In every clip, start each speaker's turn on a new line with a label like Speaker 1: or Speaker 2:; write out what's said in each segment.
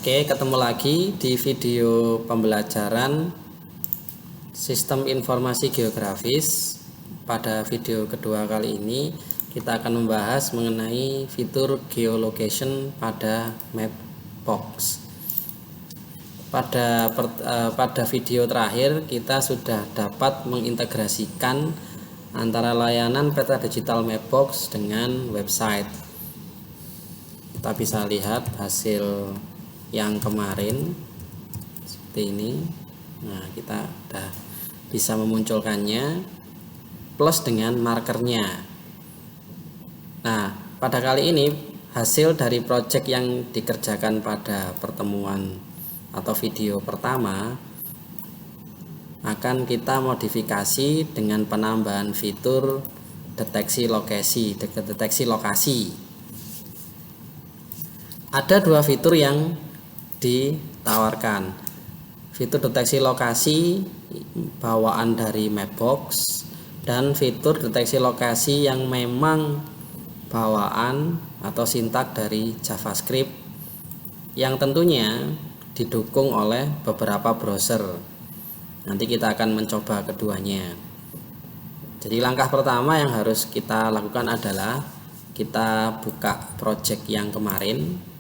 Speaker 1: Oke, ketemu lagi di video pembelajaran Sistem Informasi Geografis. Pada video kedua kali ini kita akan membahas mengenai fitur geolocation pada Mapbox. Pada video terakhir kita sudah dapat mengintegrasikan antara layanan peta digital Mapbox dengan website. Kita bisa lihat hasil yang kemarin seperti ini. Nah, kita sudah bisa memunculkannya plus dengan markernya. Nah, pada kali ini hasil dari project yang dikerjakan pada pertemuan atau video pertama akan kita modifikasi dengan penambahan fitur deteksi lokasi. Ada dua fitur yang ditawarkan. Fitur deteksi lokasi bawaan dari Mapbox dan fitur deteksi lokasi yang memang bawaan atau sintak dari JavaScript yang tentunya didukung oleh beberapa browser. Nanti kita akan mencoba keduanya. Jadi langkah pertama yang harus kita lakukan adalah kita buka project yang kemarin.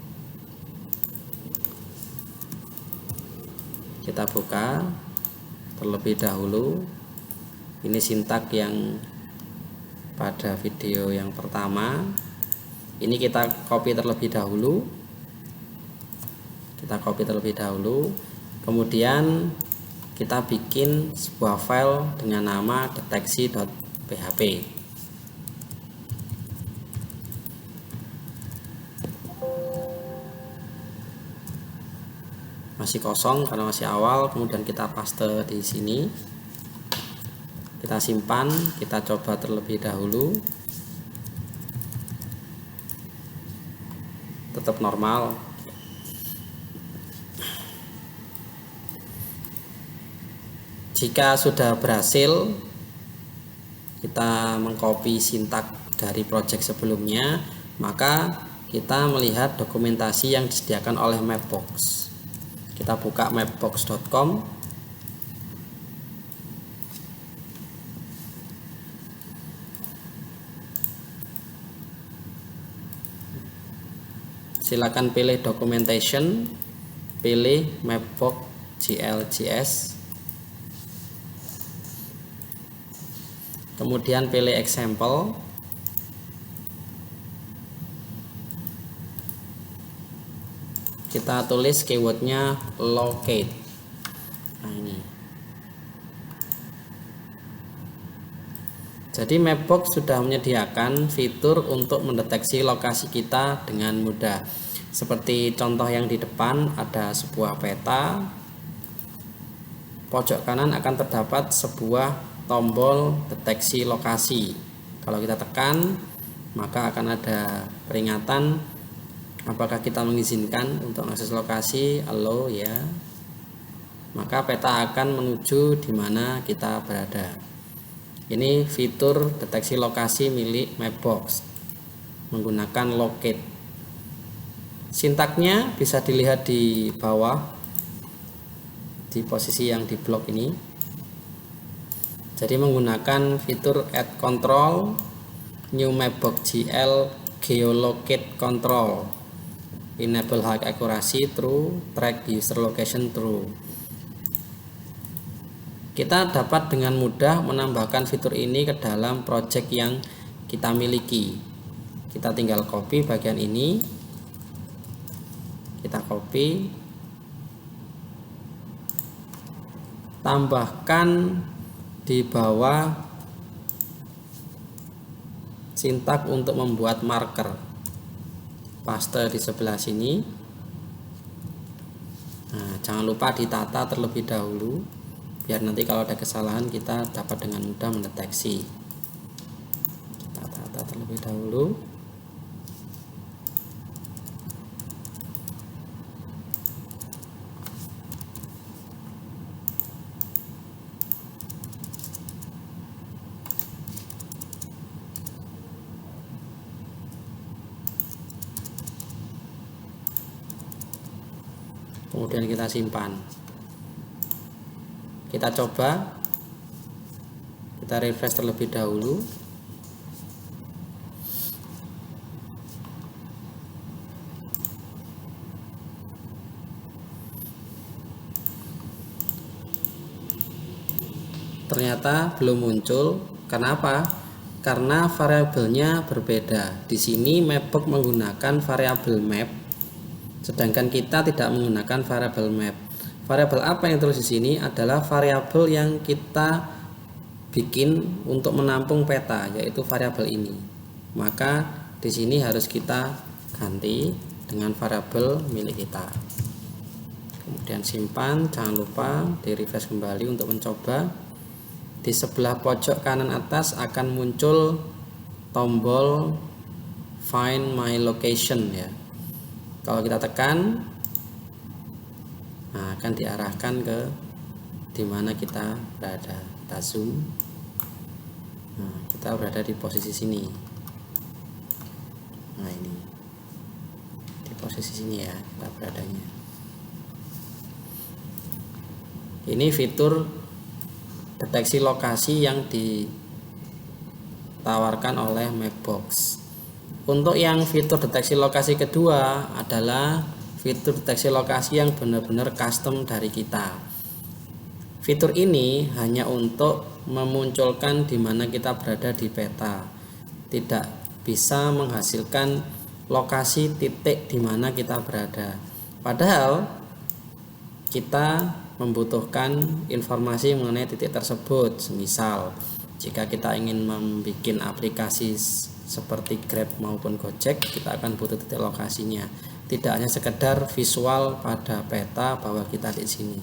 Speaker 1: Kita buka terlebih dahulu. Ini sintak yang pada video yang pertama. Ini kita copy terlebih dahulu. Kemudian kita bikin sebuah file dengan nama deteksi.php. Masih kosong karena masih awal, kemudian kita paste di sini. Kita simpan, kita coba terlebih dahulu. Tetap normal. Jika sudah berhasil, kita mengcopy sintak dari project sebelumnya, maka kita melihat dokumentasi yang disediakan oleh Mapbox. Kita buka mapbox.com. Silakan pilih documentation, pilih Mapbox GLJS, kemudian pilih example. Kita tulis keywordnya locate. Nah, ini. Jadi Mapbox sudah menyediakan fitur untuk mendeteksi lokasi kita dengan mudah. Seperti contoh yang di depan, ada sebuah peta. Pojok kanan akan terdapat sebuah tombol deteksi lokasi. Kalau kita tekan, maka akan ada peringatan apakah kita mengizinkan untuk akses lokasi, allow ya. Maka peta akan menuju di mana kita berada. Ini fitur deteksi lokasi milik Mapbox menggunakan locate. Sintaknya bisa dilihat di bawah di posisi yang di blok ini. Jadi menggunakan fitur add control new Mapbox GL geolocate control. Enable high accuracy true, track user location true. Kita dapat dengan mudah menambahkan fitur ini ke dalam project yang kita miliki. Kita tinggal copy bagian ini. Kita copy. Tambahkan di bawah sintak untuk membuat marker. Paste di sebelah sini. Nah, jangan lupa ditata terlebih dahulu biar nanti kalau ada kesalahan kita dapat dengan mudah mendeteksi. Kita tata terlebih dahulu. kemudian kita simpan. Kita coba, kita refresh terlebih dahulu. Ternyata belum muncul. Kenapa? Karena variabelnya berbeda. Di sini Mapbox menggunakan variabel map, sedangkan kita tidak menggunakan variabel map. Variabel apa yang terus di sini adalah variabel yang kita bikin untuk menampung peta, yaitu variabel ini. Maka di sini harus kita ganti dengan variabel milik kita. Kemudian simpan, jangan lupa di refresh kembali untuk mencoba. Di sebelah pojok kanan atas akan muncul tombol Find My Location ya. Kalau kita tekan, nah, akan diarahkan ke dimana kita berada. Kita zoom. Nah, kita berada di posisi sini. Nah, ini di posisi sini ya kita beradanya. Ini fitur deteksi lokasi yang ditawarkan oleh Mapbox. Untuk yang fitur deteksi lokasi kedua adalah fitur deteksi lokasi yang benar-benar custom dari kita. Fitur ini hanya untuk memunculkan di mana kita berada di peta, tidak bisa menghasilkan lokasi titik di mana kita berada. Padahal kita membutuhkan informasi mengenai titik tersebut. Semisal jika kita ingin membuat aplikasi seperti Grab maupun Gojek, kita akan butuh titik lokasinya. Tidak hanya sekedar visual pada peta bahwa kita di sini.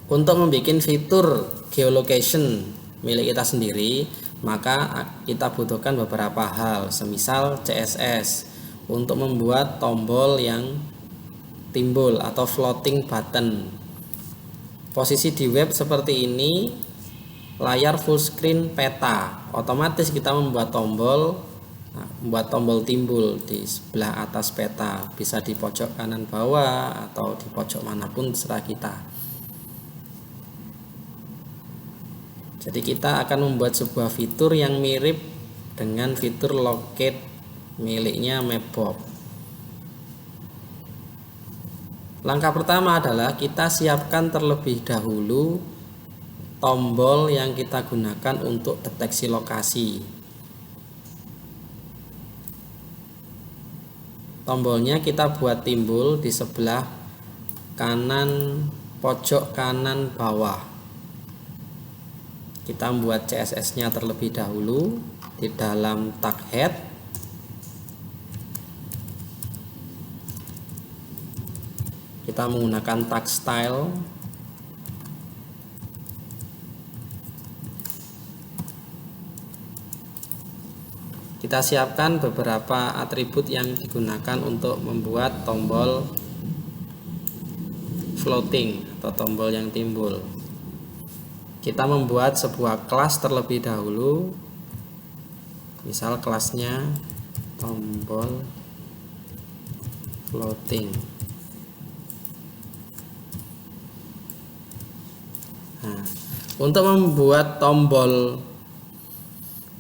Speaker 1: Untuk membuat fitur geolocation milik kita sendiri, maka kita butuhkan beberapa hal. Semisal CSS untuk membuat tombol yang timbul atau floating button. Posisi di web seperti ini, layar full screen peta, otomatis kita membuat tombol timbul di sebelah atas peta, bisa di pojok kanan bawah atau di pojok manapun terserah kita. Jadi kita akan membuat sebuah fitur yang mirip dengan fitur locate miliknya Mapbox. Langkah pertama adalah kita siapkan terlebih dahulu tombol yang kita gunakan untuk deteksi lokasi. Tombolnya kita buat timbul di sebelah kanan pojok kanan bawah. Kita membuat CSS-nya terlebih dahulu di dalam tag head. Kita menggunakan tag style. Kita siapkan beberapa atribut yang digunakan untuk membuat tombol floating atau tombol yang timbul. Kita membuat sebuah kelas terlebih dahulu. Misal kelasnya tombol floating. Nah, untuk membuat tombol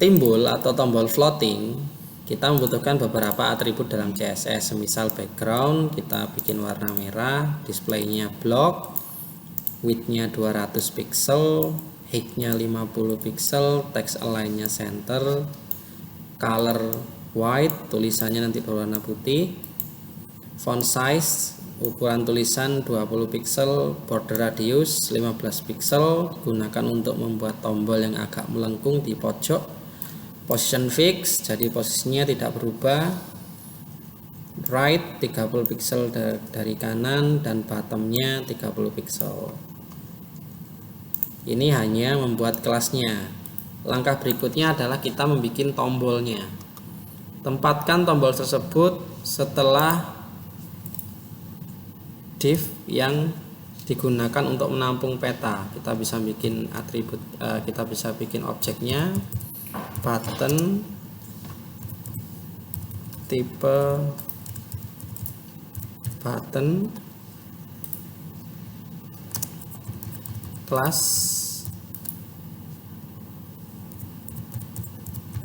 Speaker 1: timbul atau tombol floating, kita membutuhkan beberapa atribut dalam CSS. Semisal background, kita bikin warna merah, displaynya block, widthnya 200 pixel, height-nya 50 pixel, text align-nya center, color white, tulisannya nanti berwarna putih, font size, ukuran tulisan 20 pixel, border radius 15 pixel, gunakan untuk membuat tombol yang agak melengkung di pojok, position fix, jadi posisinya tidak berubah, right 30 pixel dari kanan, dan bottomnya 30 pixel. Ini hanya membuat kelasnya. Langkah berikutnya adalah kita membuat tombolnya. Tempatkan tombol tersebut setelah div yang digunakan untuk menampung peta. Kita bisa bikin atribut, kita bisa bikin objeknya button tipe button plus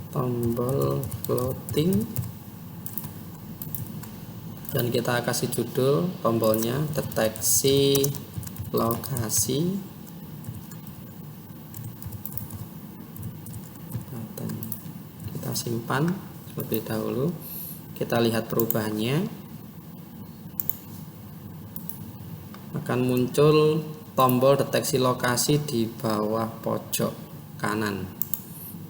Speaker 1: tombol floating, dan kita kasih judul tombolnya deteksi lokasi button. Kita simpan terlebih dahulu, kita lihat perubahannya. Akan muncul tombol deteksi lokasi di bawah pojok kanan.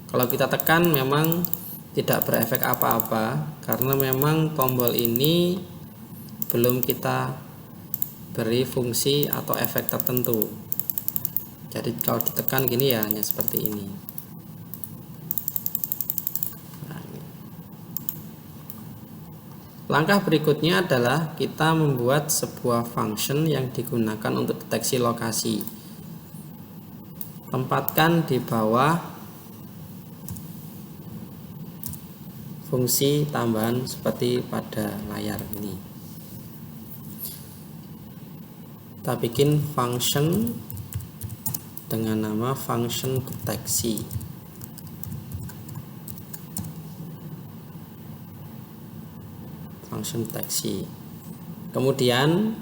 Speaker 1: Kalau kita tekan memang tidak berefek apa-apa, karena memang tombol ini belum kita beri fungsi atau efek tertentu. Jadi kalau ditekan gini ya hanya seperti ini. Langkah berikutnya adalah kita membuat sebuah function yang digunakan untuk deteksi lokasi. Tempatkan di bawah fungsi tambahan seperti pada layar ini. Kita bikin function dengan nama function deteksi. Function deteksi. Kemudian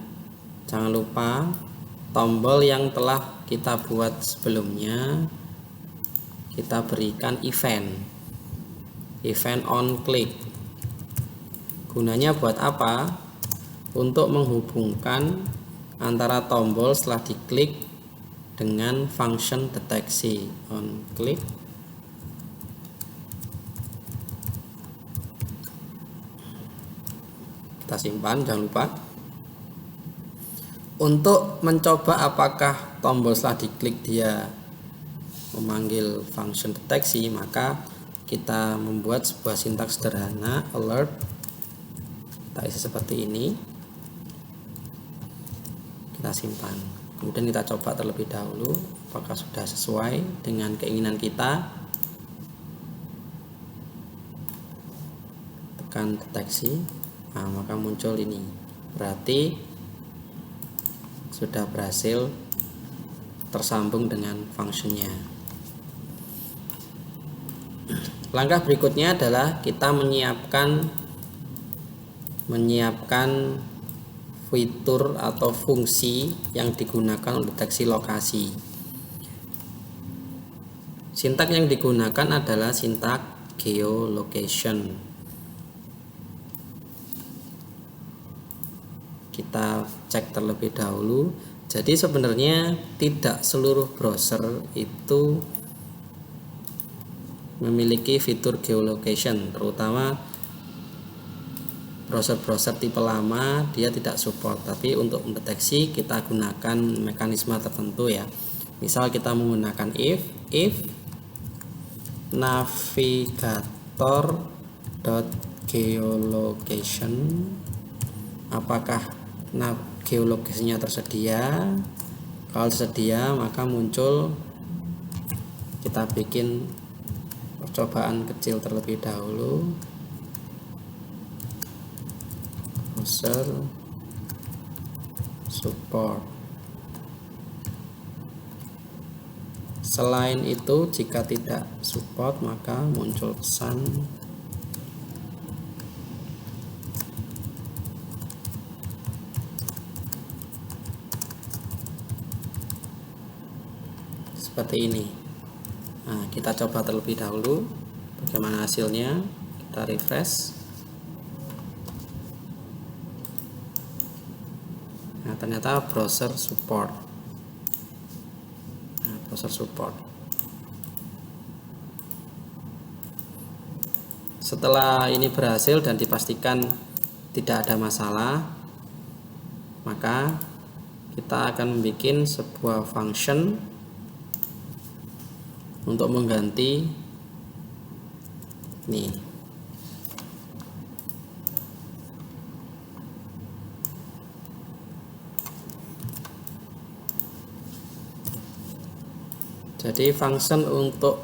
Speaker 1: jangan lupa tombol yang telah kita buat sebelumnya kita berikan event on click. Gunanya buat apa? Untuk menghubungkan antara tombol setelah diklik dengan function deteksi on click. Kita simpan, jangan lupa. Untuk mencoba apakah tombol setelah diklik dia memanggil function deteksi, maka kita membuat sebuah sintaks sederhana alert. Kita isi seperti ini. Kita simpan. Kemudian kita coba terlebih dahulu apakah sudah sesuai dengan keinginan kita. Tekan deteksi. Nah, maka muncul ini. Berarti sudah berhasil tersambung dengan fungsinya. Langkah berikutnya adalah kita menyiapkan fitur atau fungsi yang digunakan untuk deteksi lokasi. Sintak yang digunakan adalah sintak geolocation. Kita cek terlebih dahulu. Jadi sebenarnya tidak seluruh browser itu memiliki fitur geolocation, terutama browser-browser tipe lama dia tidak support. Tapi untuk mendeteksi kita gunakan mekanisme tertentu ya. Misal kita menggunakan if navigator.geolocation, apakah geolokasinya tersedia. Kalau tersedia maka muncul, kita bikin percobaan kecil terlebih dahulu. Browser support. Selain itu, jika tidak support maka muncul pesan seperti ini. Nah, kita coba terlebih dahulu bagaimana hasilnya. Kita refresh. Nah, ternyata browser support. Nah, browser support. Setelah ini berhasil dan dipastikan tidak ada masalah, maka kita akan membuat sebuah function untuk mengganti nih. Jadi function untuk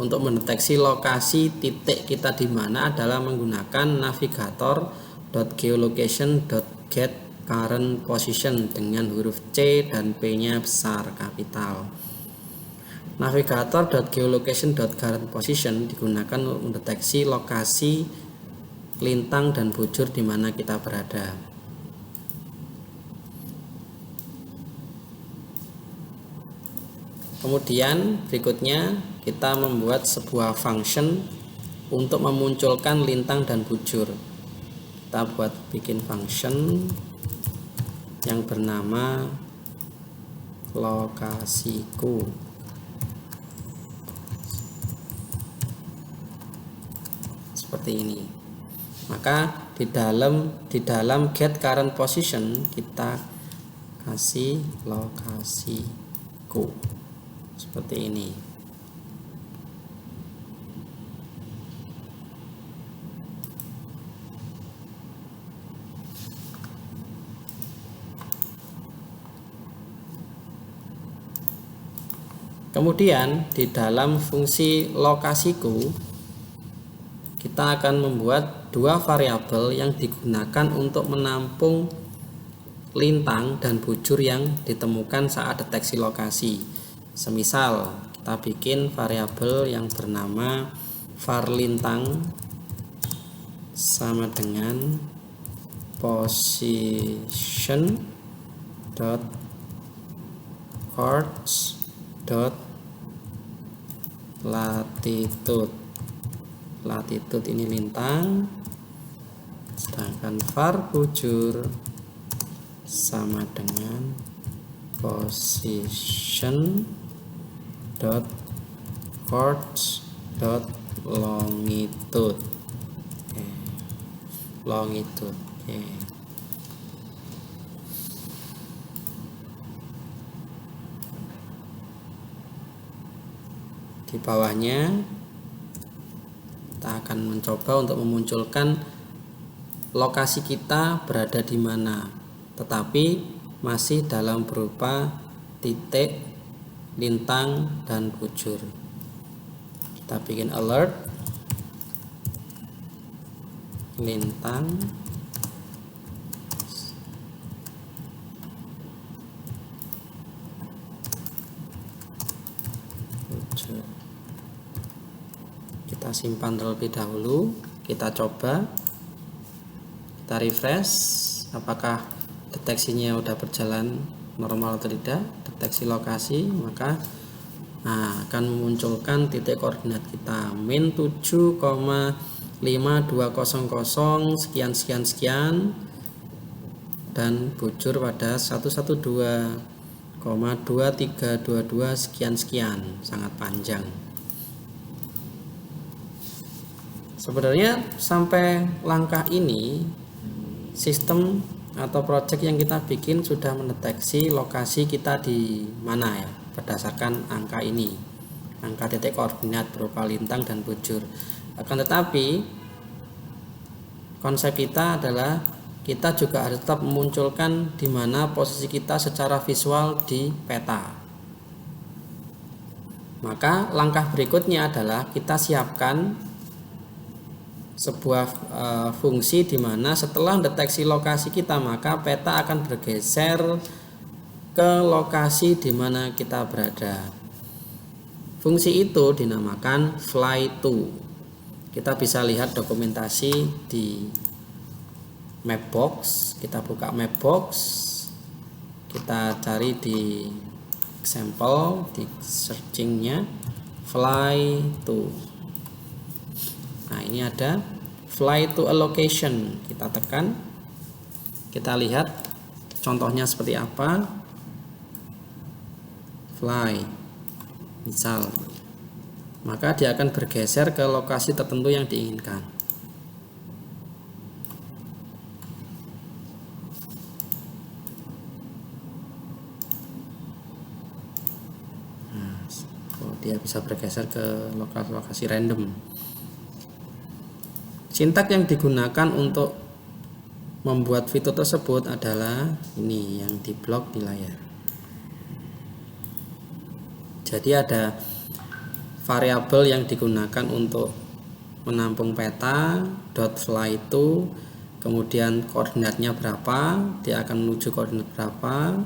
Speaker 1: untuk mendeteksi lokasi titik kita di mana adalah menggunakan navigator.geolocation.getCurrentPosition dengan huruf C dan P-nya besar kapital. Navigator.geolocation.currentPosition digunakan untuk mendeteksi lokasi lintang dan bujur di mana kita berada. Kemudian berikutnya kita membuat sebuah function untuk memunculkan lintang dan bujur. Kita bikin function yang bernama lokasiku. Seperti ini. Maka di dalam get current position kita kasih lokasiku seperti ini. Kemudian di dalam fungsi lokasiku kita akan membuat dua variabel yang digunakan untuk menampung lintang dan bujur yang ditemukan saat deteksi lokasi. Semisal kita bikin variabel yang bernama varLintang sama dengan position dot coords dot latitude ini lintang, sedangkan var bujur sama dengan position dot coords dot longitude. Longitude. Di bawahnya kita akan mencoba untuk memunculkan lokasi kita berada di mana, tetapi masih dalam berupa titik, lintang, dan bujur. Kita bikin alert lintang bujur. Kita simpan terlebih dahulu, kita coba, kita refresh apakah deteksinya udah berjalan normal atau tidak. Deteksi lokasi, maka akan memunculkan titik koordinat kita min 7,5200 sekian dan bujur pada 112,2322 sekian, sangat panjang. Sebenarnya sampai langkah ini sistem atau project yang kita bikin sudah mendeteksi lokasi kita di mana ya, berdasarkan angka ini, angka titik koordinat berupa lintang dan bujur. Akan tetapi konsep kita adalah kita juga harus tetap memunculkan di mana posisi kita secara visual di peta. Maka langkah berikutnya adalah kita siapkan sebuah fungsi di mana setelah deteksi lokasi kita, maka peta akan bergeser ke lokasi di mana kita berada. Fungsi itu dinamakan fly_to. Kita bisa lihat dokumentasi di Mapbox. Kita buka Mapbox, kita cari di example, di searchingnya fly_to. Nah, ini ada fly to a location. Kita tekan, kita lihat contohnya seperti apa. Fly, misal, maka dia akan bergeser ke lokasi tertentu yang diinginkan. Dia bisa bergeser ke lokasi random. Sintak yang digunakan untuk membuat fitur tersebut adalah ini yang di blok di layar. Jadi ada variabel yang digunakan untuk menampung peta, .fly to, kemudian koordinatnya berapa, dia akan menuju koordinat berapa,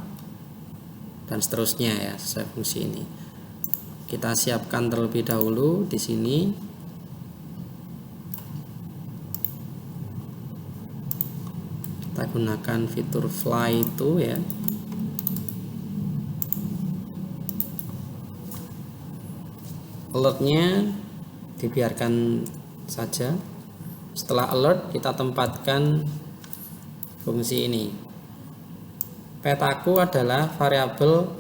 Speaker 1: dan seterusnya ya, sesuai fungsi ini. Kita siapkan terlebih dahulu di sini. Kita gunakan fitur fly to ya. Alertnya dibiarkan saja. Setelah alert kita tempatkan fungsi ini. Petaku adalah variabel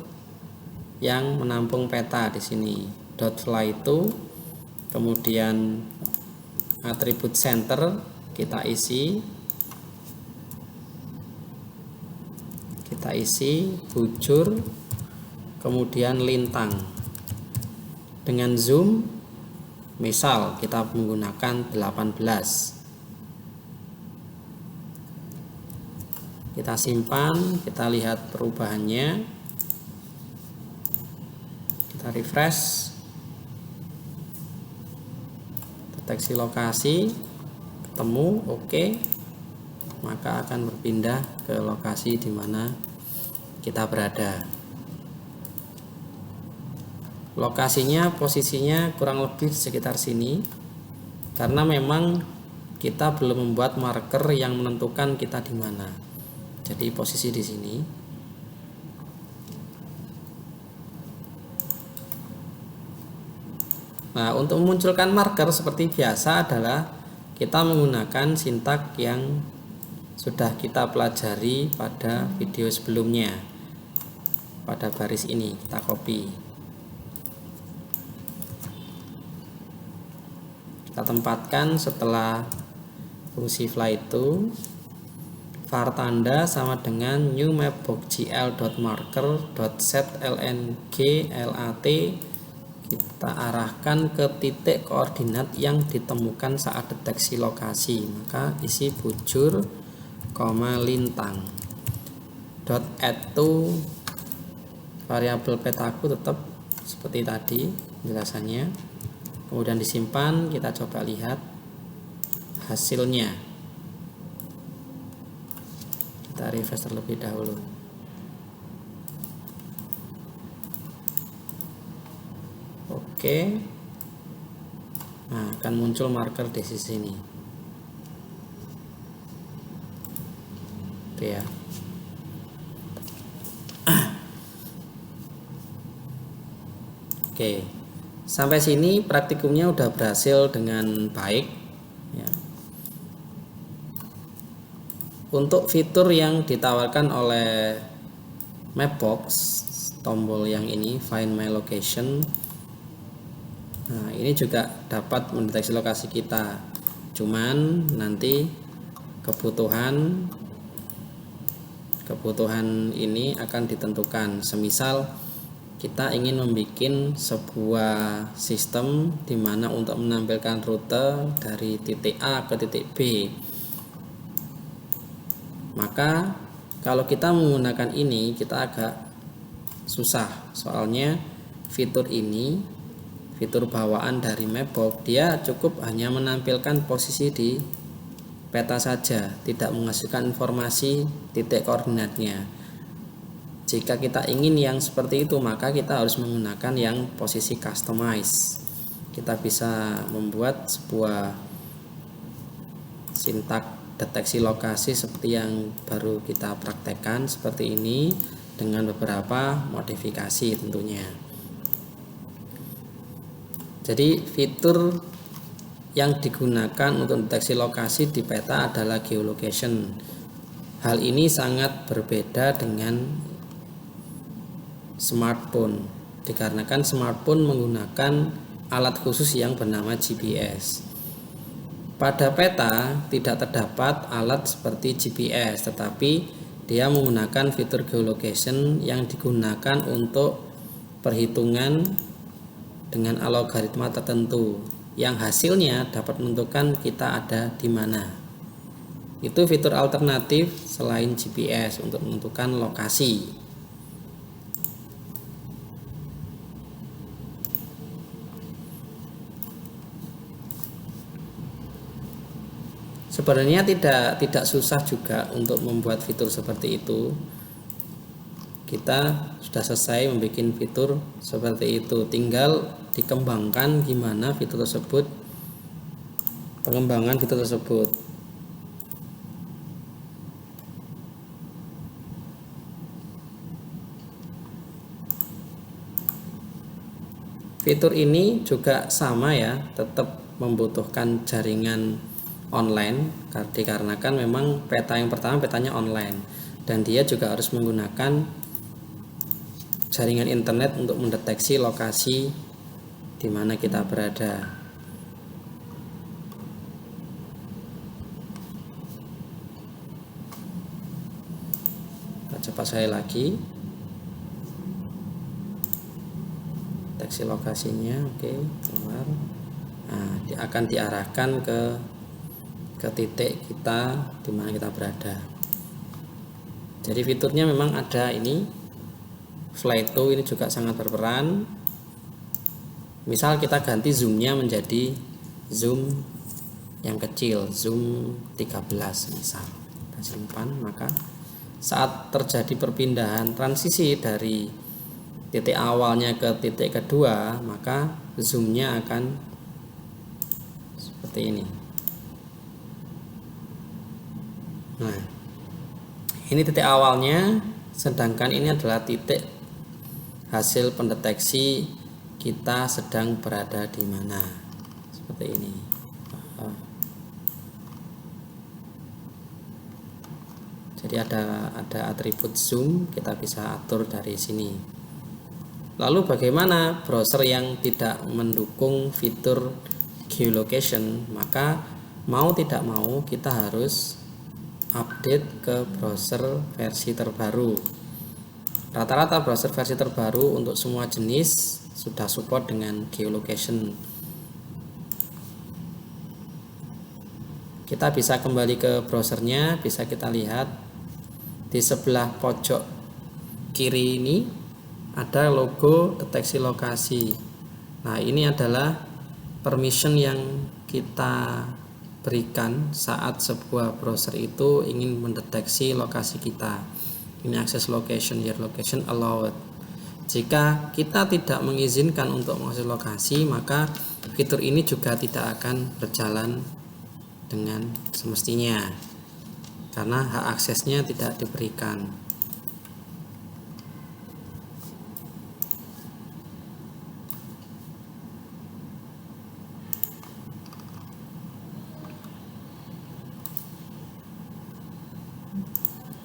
Speaker 1: yang menampung peta di sini. .fly to, kemudian atribut center kita isi. Bujur, kemudian lintang. Dengan zoom, misal kita menggunakan 18. Kita simpan, kita lihat perubahannya. Kita refresh. Deteksi lokasi, ketemu, oke. Maka akan berpindah ke lokasi di mana kita berada. Lokasinya, posisinya kurang lebih sekitar sini, karena memang kita belum membuat marker yang menentukan kita di mana. Jadi posisi di sini. Nah, untuk memunculkan marker seperti biasa adalah kita menggunakan sintak yang sudah kita pelajari pada video sebelumnya. Pada baris ini kita copy. Kita tempatkan setelah fungsi fly to, var tanda sama dengan new mapbox.gl.marker.setLNG.lat. Kita arahkan ke titik koordinat yang ditemukan saat deteksi lokasi. Maka isi bujur, lintang. .add to variabel petaku tetap seperti tadi penjelasannya. Kemudian disimpan, kita coba lihat hasilnya. Kita refresh terlebih dahulu. Oke. Nah, akan muncul marker di sini. Itu ya. Oke. Sampai sini praktikumnya udah berhasil dengan baik ya. Untuk fitur yang ditawarkan oleh Mapbox, tombol yang ini Find My Location, nah ini juga dapat mendeteksi lokasi kita. Cuman nanti kebutuhan ini akan ditentukan. Semisal kita ingin membuat sebuah sistem di mana untuk menampilkan rute dari titik A ke titik B. Maka kalau kita menggunakan ini kita agak susah. Soalnya fitur ini, fitur bawaan dari Mapbox, dia cukup hanya menampilkan posisi di peta saja, tidak menghasilkan informasi titik koordinatnya. Jika kita ingin yang seperti itu, maka kita harus menggunakan yang posisi customize. Kita bisa membuat sebuah sintak deteksi lokasi seperti yang baru kita praktekkan seperti ini, dengan beberapa modifikasi tentunya. Jadi fitur yang digunakan untuk deteksi lokasi di peta adalah geolocation. Hal ini sangat berbeda dengan smartphone, dikarenakan smartphone menggunakan alat khusus yang bernama GPS. Pada peta tidak terdapat alat seperti GPS, tetapi dia menggunakan fitur geolocation yang digunakan untuk perhitungan dengan algoritma tertentu, yang hasilnya dapat menentukan kita ada di mana. Itu fitur alternatif selain GPS untuk menentukan lokasi. Sebenarnya tidak susah juga untuk membuat fitur seperti itu. Kita sudah selesai membuat fitur seperti itu, tinggal dikembangkan gimana fitur tersebut, pengembangan fitur tersebut. Fitur ini juga sama ya, tetap membutuhkan jaringan online dikarenakan memang peta yang pertama petanya online dan dia juga harus menggunakan jaringan internet untuk mendeteksi lokasi di mana kita berada. Kita coba sekali lagi. Deteksi lokasinya, oke, keluar. Nah, dia akan diarahkan ke titik kita di mana kita berada. Jadi fiturnya memang ada ini. Fly to ini juga sangat berperan. Misal kita ganti zoomnya menjadi zoom yang kecil, zoom 13 misal. Kita simpan, maka saat terjadi perpindahan transisi dari titik awalnya ke titik kedua, maka zoomnya akan seperti ini. Nah, ini titik awalnya, sedangkan ini adalah titik hasil pendeteksi kita sedang berada di mana, seperti ini. Jadi ada atribut zoom, kita bisa atur dari sini. Lalu bagaimana browser yang tidak mendukung fitur geolocation? Maka mau tidak mau kita harus update ke browser versi terbaru. Rata-rata browser versi terbaru untuk semua jenis sudah support dengan geolocation. Kita bisa kembali ke browsernya, bisa kita lihat di sebelah pojok kiri ini ada logo deteksi lokasi. Nah, ini adalah permission yang kita berikan saat sebuah browser itu ingin mendeteksi lokasi kita. Ini access location, your location allowed. Jika kita tidak mengizinkan untuk mengakses lokasi, maka fitur ini juga tidak akan berjalan dengan semestinya karena hak aksesnya tidak diberikan.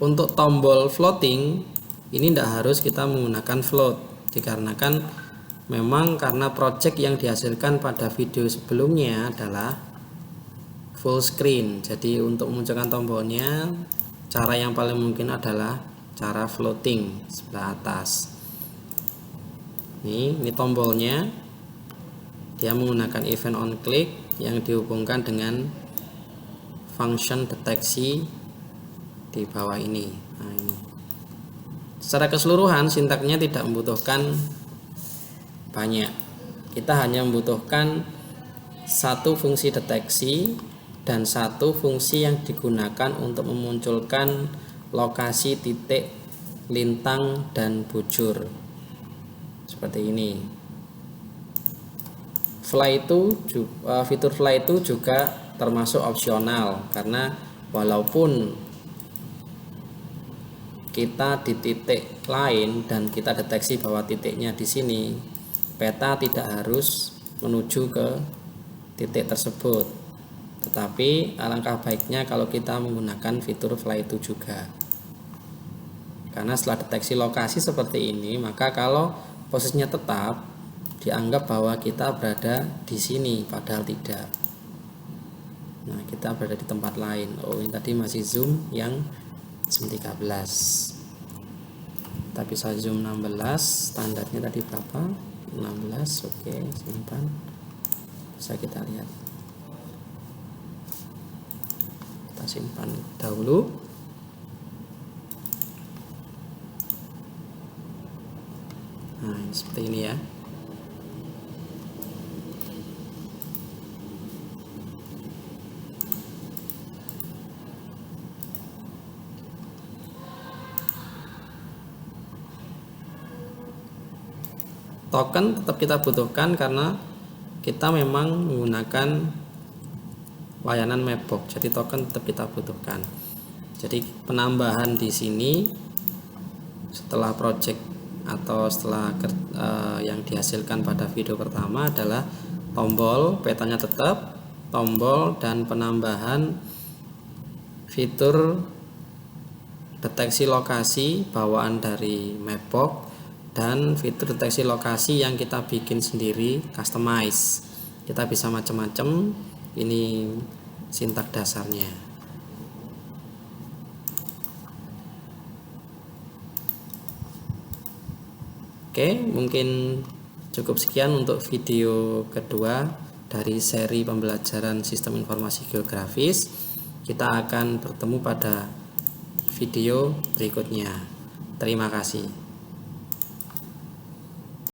Speaker 1: Untuk tombol floating ini tidak harus kita menggunakan float, dikarenakan memang karena project yang dihasilkan pada video sebelumnya adalah full screen. Jadi untuk memunculkan tombolnya, cara yang paling mungkin adalah cara floating sebelah atas. Ini tombolnya, dia menggunakan event on click yang dihubungkan dengan function deteksi di bawah ini. Nah, ini. Secara keseluruhan sintaknya tidak membutuhkan banyak. Kita hanya membutuhkan satu fungsi deteksi dan satu fungsi yang digunakan untuk memunculkan lokasi titik, lintang, dan bujur. Seperti ini. Fitur fly itu juga termasuk opsional karena walaupun kita di titik lain dan kita deteksi bahwa titiknya di sini, peta tidak harus menuju ke titik tersebut. Tetapi alangkah baiknya kalau kita menggunakan fitur fly to juga. Karena setelah deteksi lokasi seperti ini, maka kalau posisinya tetap dianggap bahwa kita berada di sini padahal tidak. Nah, kita berada di tempat lain. Oh, ini tadi masih zoom yang zoom 13. Kita bisa zoom 16, standarnya tadi berapa? 16. Oke, simpan. Bisa kita lihat. Kita simpan dahulu. Nah, seperti ini ya. token tetap kita butuhkan karena kita memang menggunakan layanan Mapbox, jadi token tetap kita butuhkan. Jadi penambahan di sini setelah project atau setelah yang dihasilkan pada video pertama adalah tombol petanya tetap, tombol dan penambahan fitur deteksi lokasi bawaan dari Mapbox dan fitur deteksi lokasi yang kita bikin sendiri, customize. Kita bisa macam-macam. Ini sintak dasarnya. Oke, mungkin cukup sekian untuk video kedua dari seri pembelajaran sistem informasi geografis. Kita akan bertemu pada video berikutnya. Terima kasih.